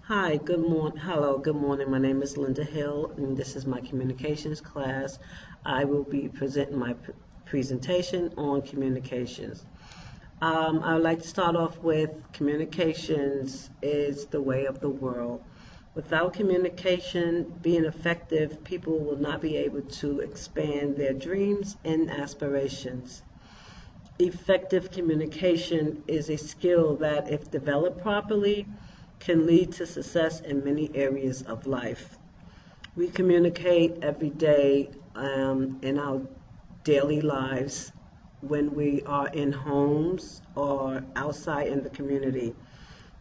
Hi, good morning. Hello, good morning. My name is Linda Hill, and this is my communications class. I will be presenting my presentation on communications. I would like to start off with communications is the way of the world. Without communication being effective, people will not be able to expand their dreams and aspirations. Effective communication is a skill that, if developed properly, can lead to success in many areas of life. We communicate every day in our daily lives when we are in homes or outside in the community.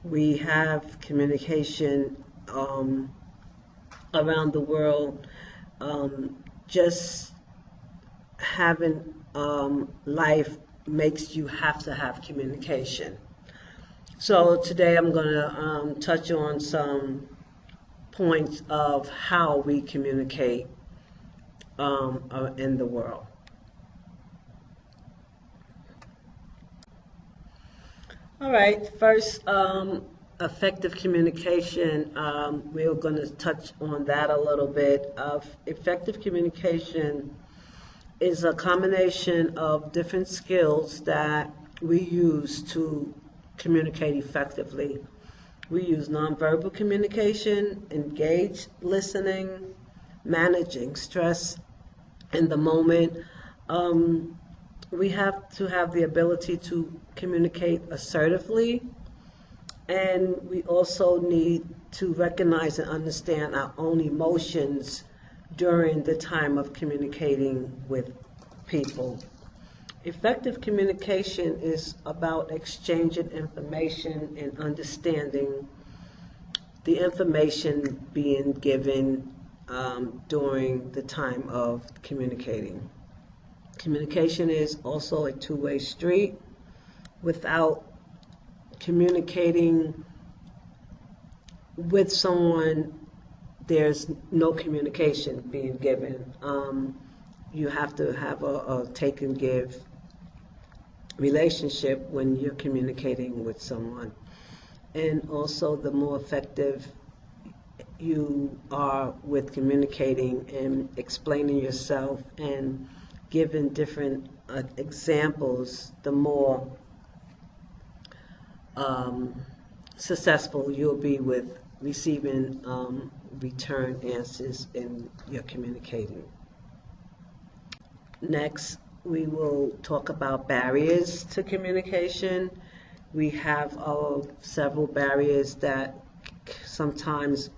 We have communication around the world. Just having life makes you have to have communication. So today I'm going to touch on some points of how we communicate in the world. All right, first, effective communication. We're going to touch on that a little bit. Effective communication is a combination of different skills that we use to communicate effectively. We use nonverbal communication, engaged listening, managing stress in the moment. We have to have the ability to communicate assertively, and we also need to recognize and understand our own emotions during the time of communicating with people. Effective communication is about exchanging information and understanding the information being given during the time of communicating. Communication is also a two-way street. Without communicating with someone, there's no communication being given. You have to have a take and give relationship when you're communicating with someone. And also, the more effective you are with communicating and explaining yourself and giving different examples, the more successful you'll be with receiving return answers in your communicating. Next, we will talk about barriers to communication. We have several barriers that sometimes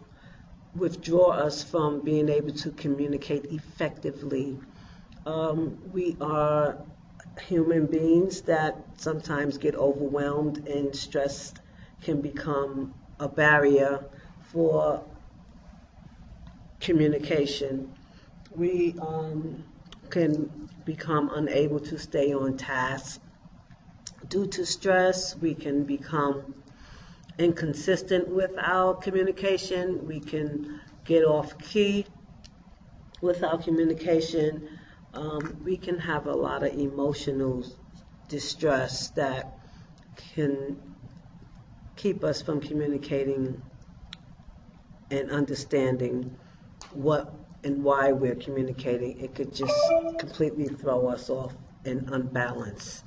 withdraw us from being able to communicate effectively. We are human beings that sometimes get overwhelmed, and stress can become a barrier for communication. We can become unable to stay on task. Due to stress, we can become inconsistent with our communication. We can get off key with our communication. We can have a lot of emotional distress that can keep us from communicating and understanding what and why we're communicating. It could just completely throw us off in unbalance.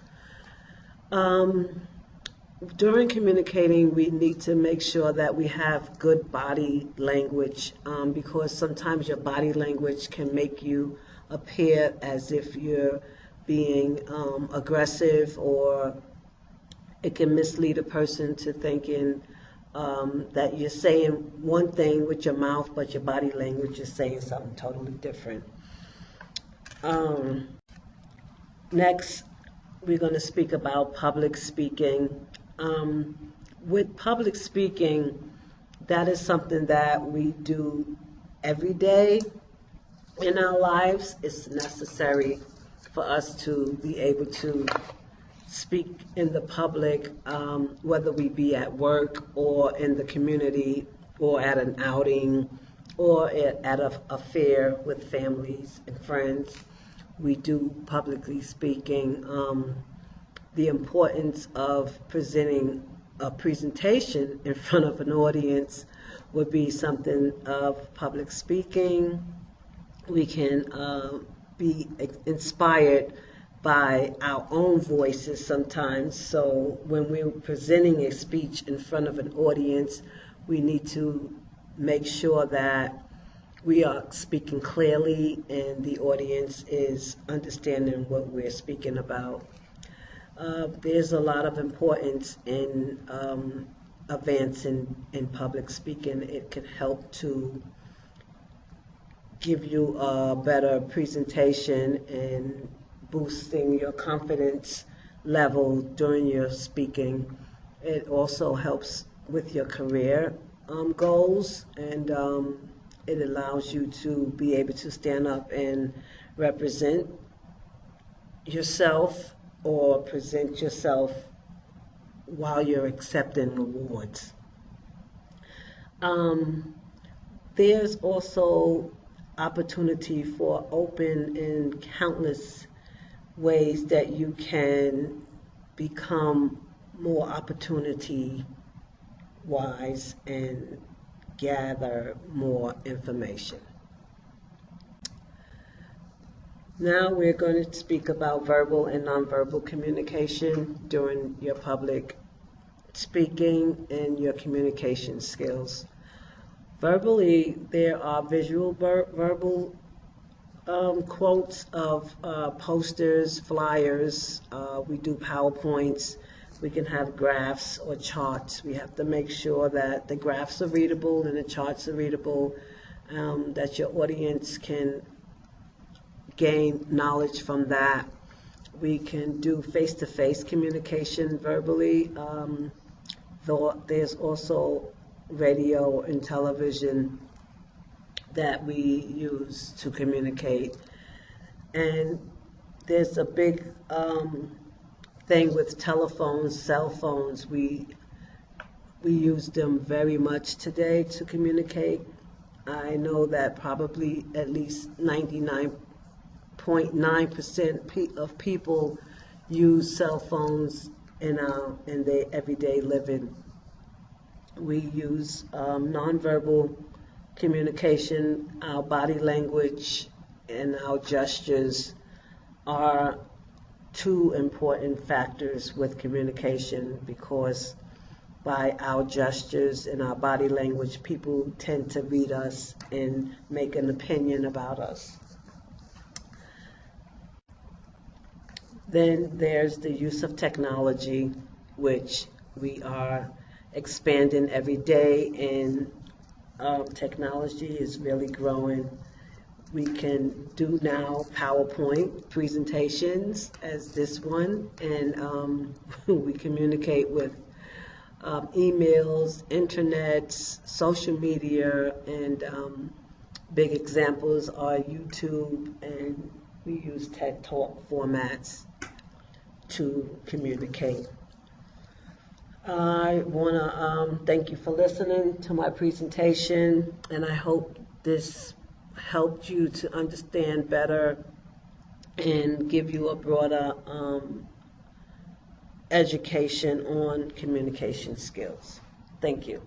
During communicating, we need to make sure that we have good body language, because sometimes your body language can make you appear as if you're being aggressive, or it can mislead a person to thinking that you're saying one thing with your mouth, but your body language is saying something totally different. Next, we're going to speak about public speaking. With public speaking, that is something that we do every day in our lives. It's necessary for us to be able to speak in the public, whether we be at work or in the community or at an outing or at a fair with families and friends. We do publicly speaking. The importance of presenting a presentation in front of an audience would be something of public speaking. We can be inspired by our own voices sometimes. So when we're presenting a speech in front of an audience, we need to make sure that we are speaking clearly and the audience is understanding what we're speaking about. There's a lot of importance in advancing in public speaking. It can help to give you a better presentation and boosting your confidence level during your speaking. It also helps with your career goals, and it allows you to be able to stand up and represent yourself or present yourself while you're accepting awards. There's also opportunity for open and countless ways that you can become more opportunity wise and gather more information. Now we're going to speak about verbal and nonverbal communication during your public speaking and your communication skills. Verbally, there are visual verbal quotes of posters, flyers. We do PowerPoints. We can have graphs or charts. We have to make sure that the graphs are readable and the charts are readable, that your audience can gain knowledge from that. We can do face-to-face communication verbally. Though there's also radio and television that we use to communicate. And there's a big thing with telephones, cell phones. We use them very much today to communicate. I know that probably at least 99.9% of people use cell phones in their everyday living. We use nonverbal communication. Our body language and our gestures are two important factors with communication, because by our gestures and our body language, people tend to read us and make an opinion about us. Then there's the use of technology, which we are expanding every day, and technology is really growing. We can do now PowerPoint presentations as this one, and we communicate with emails, internet, social media, and big examples are YouTube, and we use TED Talk formats to communicate. I want to thank you for listening to my presentation, and I hope this helped you to understand better and give you a broader education on communication skills. Thank you.